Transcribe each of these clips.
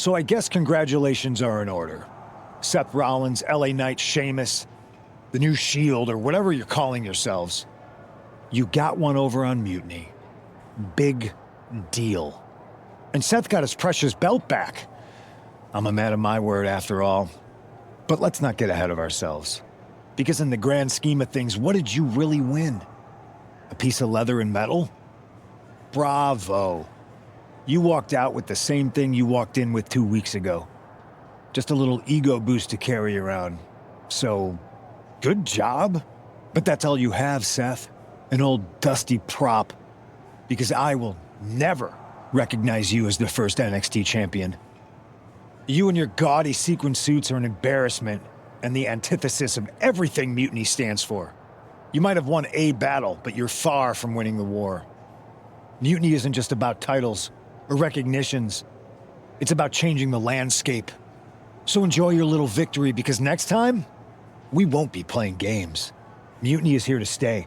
So I guess congratulations are in order. Seth Rollins, LA Knight, Sheamus, the new Shield, or whatever you're calling yourselves. You got one over on Mutiny. Big deal. And Seth got his precious belt back. I'm a man of my word after all. But let's not get ahead of ourselves. Because in the grand scheme of things, what did you really win? A piece of leather and metal? Bravo. You walked out with the same thing you walked in with 2 weeks ago. Just a little ego boost to carry around. So, good job. But that's all you have, Seth. An old dusty prop. Because I will never recognize you as the first NXT champion. You and your gaudy sequin suits are an embarrassment and the antithesis of everything Mutiny stands for. You might have won a battle, but you're far from winning the war. Mutiny isn't just about titles or recognitions. It's about changing the landscape. So enjoy your little victory, because next time, we won't be playing games. Mutiny is here to stay,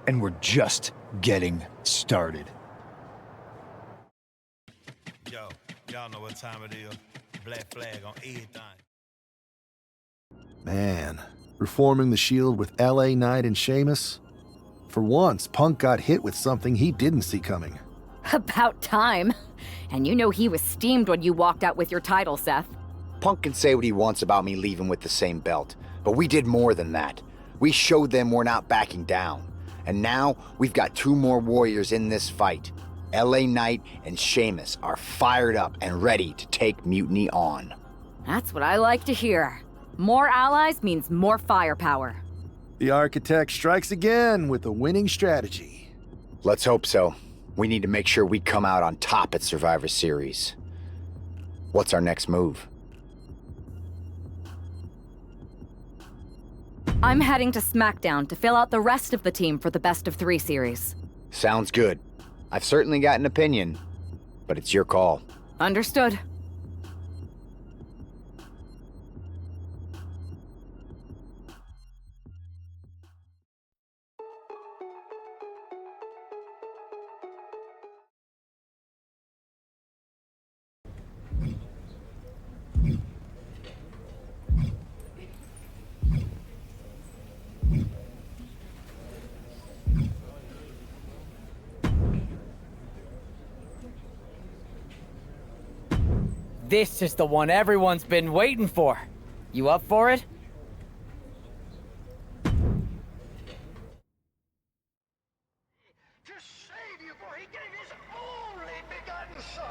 and we're just getting started. Yo, y'all know what time it is. Black flag on everything. Man, reforming the Shield with LA Knight and Sheamus? For once, Punk got hit with something he didn't see coming. About time. And you know he was steamed when you walked out with your title, Seth. Punk can say what he wants about me leaving with the same belt, but we did more than that. We showed them we're not backing down. And now, we've got 2 more warriors in this fight. LA Knight and Sheamus are fired up and ready to take Mutiny on. That's what I like to hear. More allies means more firepower. The architect strikes again with a winning strategy. Let's hope so. We need to make sure we come out on top at Survivor Series. What's our next move? I'm heading to SmackDown to fill out the rest of the team for the Best of 3 series. Sounds good. I've certainly got an opinion, but it's your call. Understood. This is the one everyone's been waiting for. You up for it? To save you, for he gave his only begotten son.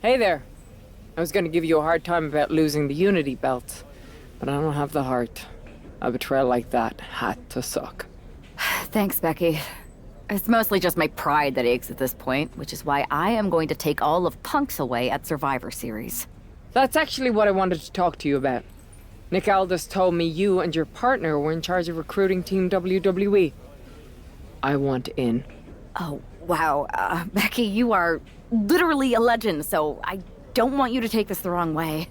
Hey there. I was gonna give you a hard time about losing the Unity belt, but I don't have the heart. A betrayal like that had to suck. Thanks, Becky. It's mostly just my pride that aches at this point, which is why I am going to take all of Punk's away at Survivor Series. That's actually what I wanted to talk to you about. Nick Aldis told me you and your partner were in charge of recruiting Team WWE. I want in. Oh, wow. Becky, you are literally a legend, so I don't want you to take this the wrong way.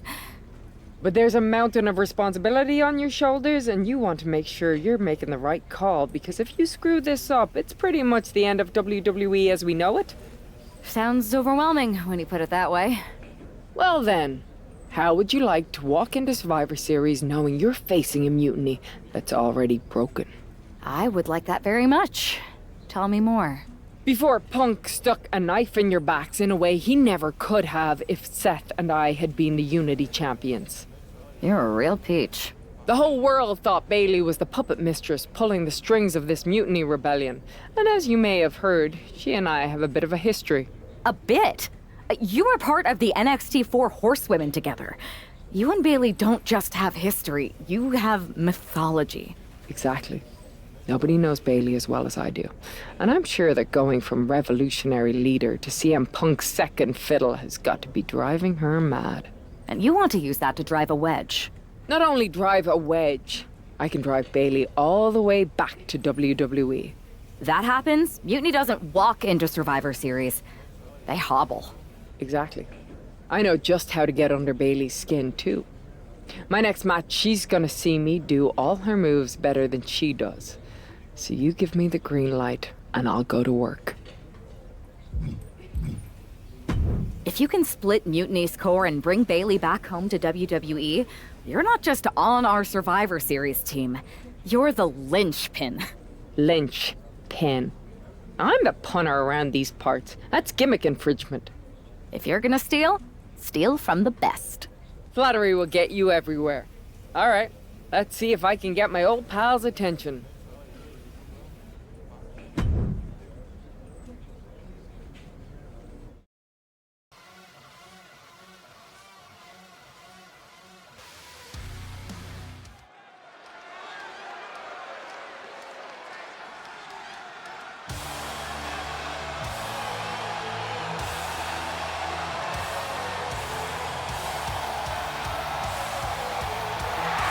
But there's a mountain of responsibility on your shoulders, and you want to make sure you're making the right call, because if you screw this up, it's pretty much the end of WWE as we know it. Sounds overwhelming when you put it that way. Well then, how would you like to walk into Survivor Series knowing you're facing a mutiny that's already broken? I would like that very much. Tell me more. Before Punk stuck a knife in your backs in a way he never could have if Seth and I had been the Unity champions. You're a real peach. The whole world thought Bailey was the puppet mistress pulling the strings of this mutiny rebellion. And as you may have heard, she and I have a bit of a history. A bit? You were part of the NXT 4 Horsewomen together. You and Bailey don't just have history, you have mythology. Exactly. Nobody knows Bailey as well as I do. And I'm sure that going from revolutionary leader to CM Punk's second fiddle has got to be driving her mad. And you want to use that to drive a wedge. Not only drive a wedge, I can drive Bailey all the way back to WWE. That happens, Mutiny doesn't walk into Survivor Series. They hobble. Exactly. I know just how to get under Bailey's skin, too. My next match, she's gonna see me do all her moves better than she does. So you give me the green light, and I'll go to work. If you can split Mutiny's core and bring Bailey back home to WWE, you're not just on our Survivor Series team. You're the linchpin. Linchpin. I'm the punter around these parts. That's gimmick infringement. If you're gonna steal, steal from the best. Flattery will get you everywhere. All right, let's see if I can get my old pal's attention.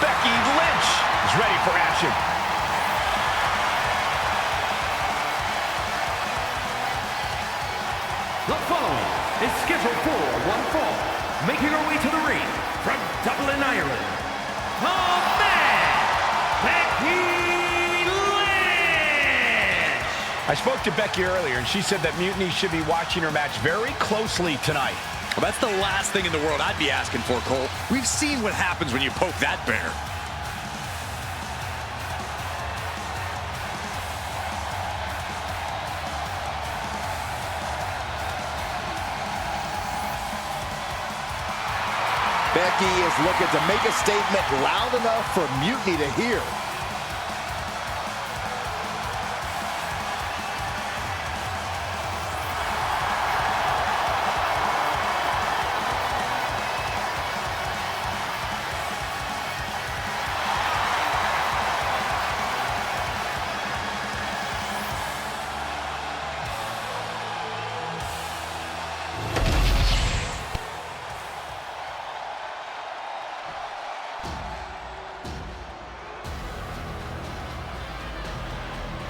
Becky Lynch is ready for action. The following is scheduled for one fall, making her way to the ring from Dublin, Ireland, the man, Becky Lynch! I spoke to Becky earlier, and she said that Mutiny should be watching her match very closely tonight. Well, that's the last thing in the world I'd be asking for, Cole. We've seen what happens when you poke that bear. Becky is looking to make a statement loud enough for Mutiny to hear.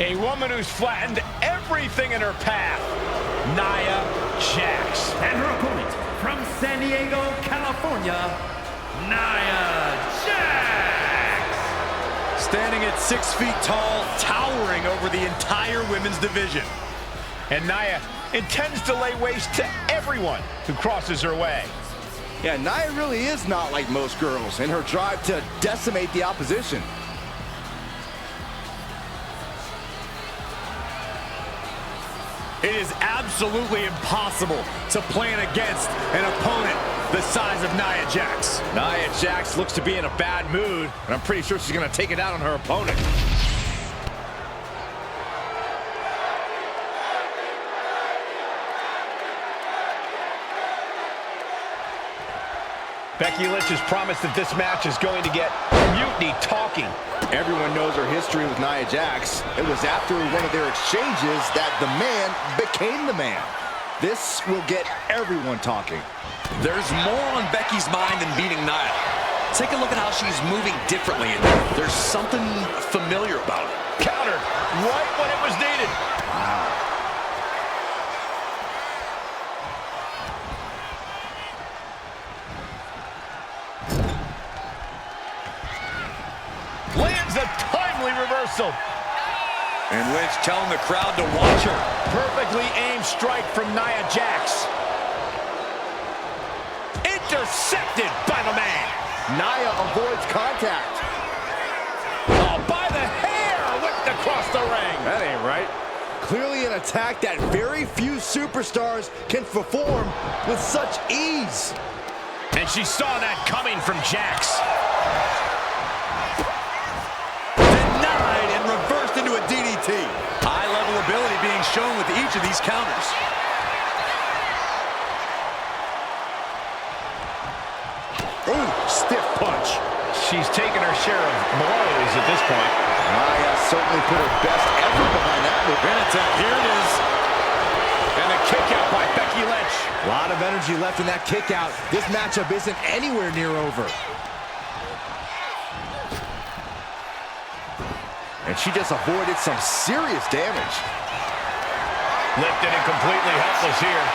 A woman who's flattened everything in her path, Nia Jax. And her opponent from San Diego, California, Nia Jax! Standing at 6 feet tall, towering over the entire women's division. And Nia intends to lay waste to everyone who crosses her way. Yeah, Nia really is not like most girls in her drive to decimate the opposition. It is absolutely impossible to plan against an opponent the size of Nia Jax. Nia Jax looks to be in a bad mood, and I'm pretty sure she's going to take it out on her opponent. Becky Lynch has promised that this match is going to get Mutiny talking. Everyone knows her history with Nia Jax. It was after one of their exchanges that the man became the man. This will get everyone talking. There's more on Becky's mind than beating Nia. Take a look at how she's moving differently, and there's something familiar about it. Countered right when it was needed. Wow. Lands a timely reversal. And Lynch telling the crowd to watch her. Perfectly aimed strike from Nia Jax. Intercepted by the man. Nia avoids contact. Oh, by the hair, whipped across the ring. That ain't right. Clearly an attack that very few superstars can perform with such ease. And she saw that coming from Jax. Denied and reversed into a DDT. High-level ability being shown with each of these counters. Ooh, stiff punch. She's taken her share of blows at this point. Nia certainly put her best effort behind that move. Here it is. And a kick out by Becky Lynch. A lot of energy left in that kick out. This matchup isn't anywhere near over. And she just avoided some serious damage. Lifted and completely helpless here.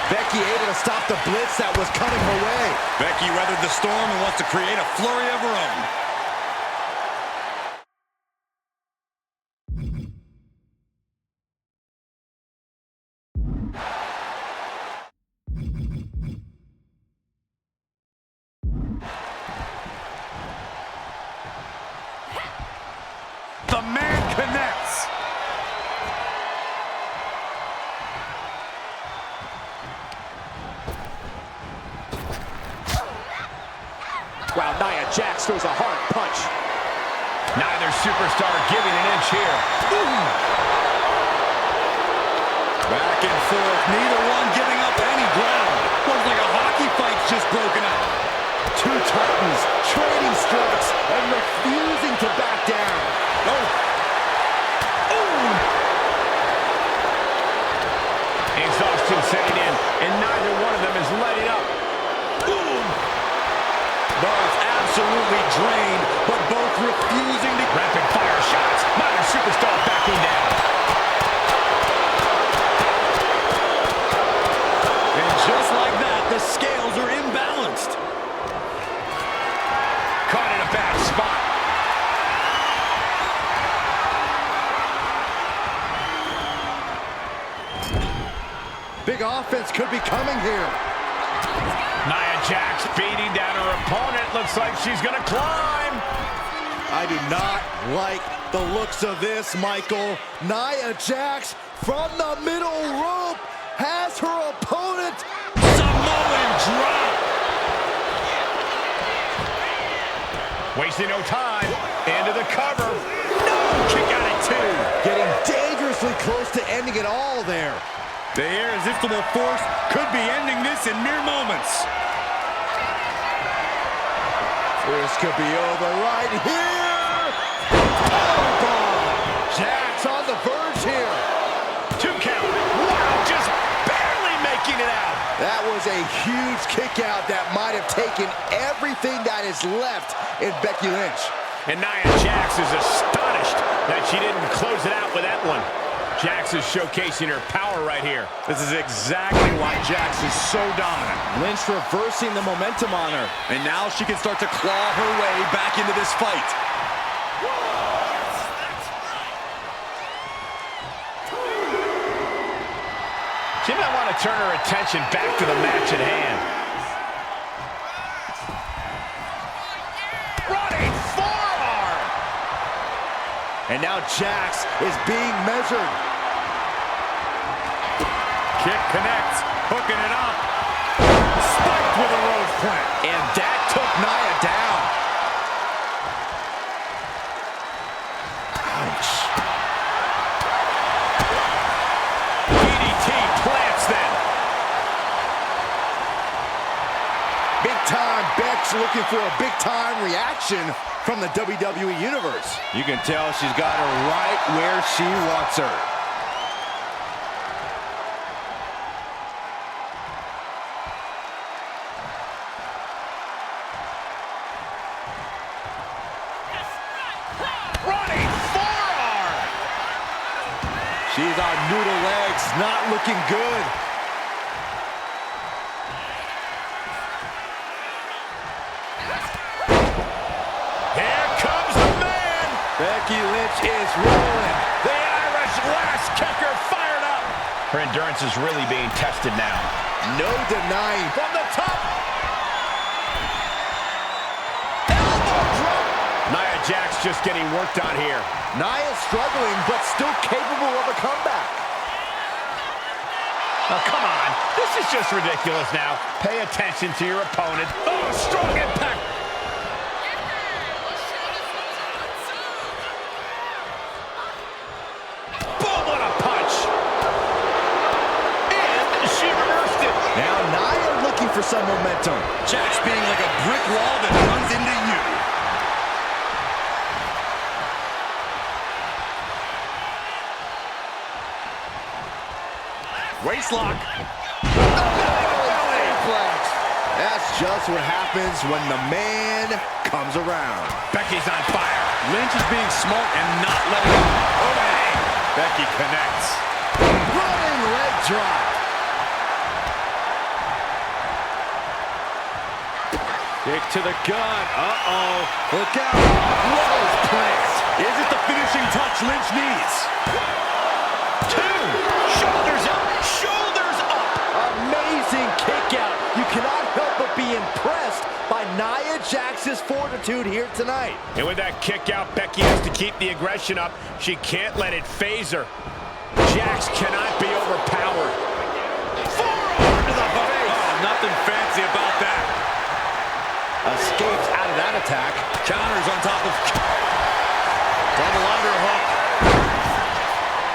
Becky able to stop the blitz that was coming her way. Becky weathered the storm and wants to create a flurry of her own. The man connects. Wow, Nia Jax throws a hard punch. Neither superstar giving an inch here. Back and forth, neither one giving up any ground. Looks like a hockey fight's just broken up. Two titans trading strikes and refusing to back down. Exhaustion setting in, and neither one of them is letting up. Both absolutely drained, but both refusing to... Rapid fire shots. Neither superstar backing down. And just like that, the scales are imbalanced. Caught in a bad spot. Big offense could be coming here. Nia Jax beating down her opponent. Looks like she's going to climb. I do not like the looks of this, Michael. Nia Jax from the middle rope has her opponent. Samoan drop. Wasting no time. Into the cover. No! Kick out at two. Getting dangerously close to ending it all there. The irresistible force could be ending this in mere moments. This could be over right here. Powerbomb. Jax on the verge here. 2 count. Wow, just barely making it out. That was a huge kick out that might have taken everything that is left in Becky Lynch. And Nia Jax is astonished that she didn't close it out with that one. Jax is showcasing her power right here. This is exactly why Jax is so dominant. Lynch reversing the momentum on her. And now she can start to claw her way back into this fight. She might want to turn her attention back to the match at hand. Running forearm! And now Jax is being measured. Kick connects, hooking it up. Spiked with a rose plant. And that took Nia down. Ouch. DDT Jax looking for a big-time reaction from the WWE Universe. You can tell she's got her right where she wants her. Running forearm! She's on noodle legs, not looking good. Becky Lynch is rolling. The Irish last kicker fired up. Her endurance is really being tested now. No denying. From the top. Elbow drop. Nia Jax just getting worked on here. Nia struggling, but still capable of a comeback. Oh, come on. This is just ridiculous now. Pay attention to your opponent. Oh, strong impact. For some momentum. Jax being like a brick wall that runs into you. Waistlock. That's just what happens when the man comes around. Becky's on fire. Lynch is being smart and not letting go. Oh, hey. Becky connects. Running leg drop. Kick to the gut. Uh-oh. Look out. Rose plant. Is it the finishing touch Lynch needs? 2. Shoulders up. Shoulders up. Amazing kick out. You cannot help but be impressed by Nia Jax's fortitude here tonight. And with that kick out, Becky has to keep the aggression up. She can't let it phase her. Jax cannot be overpowered. Forearm to the face. Oh, nothing fancy about that. Escapes out of that attack. Counters on top of... Double underhook.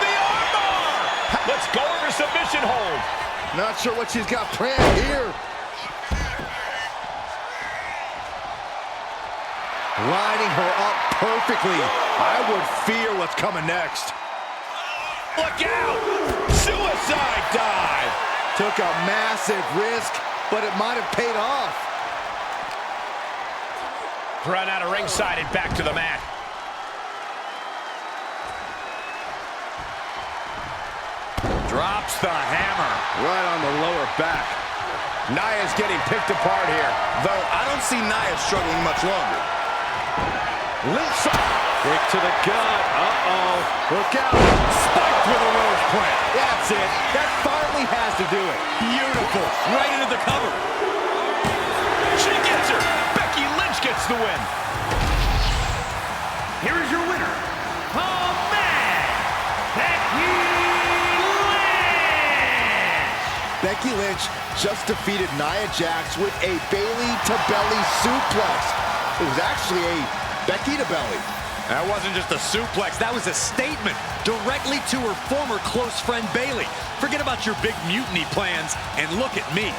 The armbar! Let's go over submission hold. Not sure what she's got planned here. Lining her up perfectly. I would fear what's coming next. Look out! Suicide dive! Took a massive risk, but it might have paid off. Run out of ringside and back to the mat. Drops the hammer. Right on the lower back. Nia's getting picked apart here. Though I don't see Nia struggling much longer. Lynch. Kick to the gut. Uh-oh. Look out. Spiked with a rose plant. That's it. That finally has to do it. Beautiful. Right into the cover. She gets her. Becky Lynch gets the win. Here is your winner, Becky Lynch! Becky Lynch just defeated Nia Jax with a Bayley-to-belly suplex. It was actually a Becky-to-belly. That wasn't just a suplex, that was a statement directly to her former close friend Bayley. Forget about your big mutiny plans and look at me.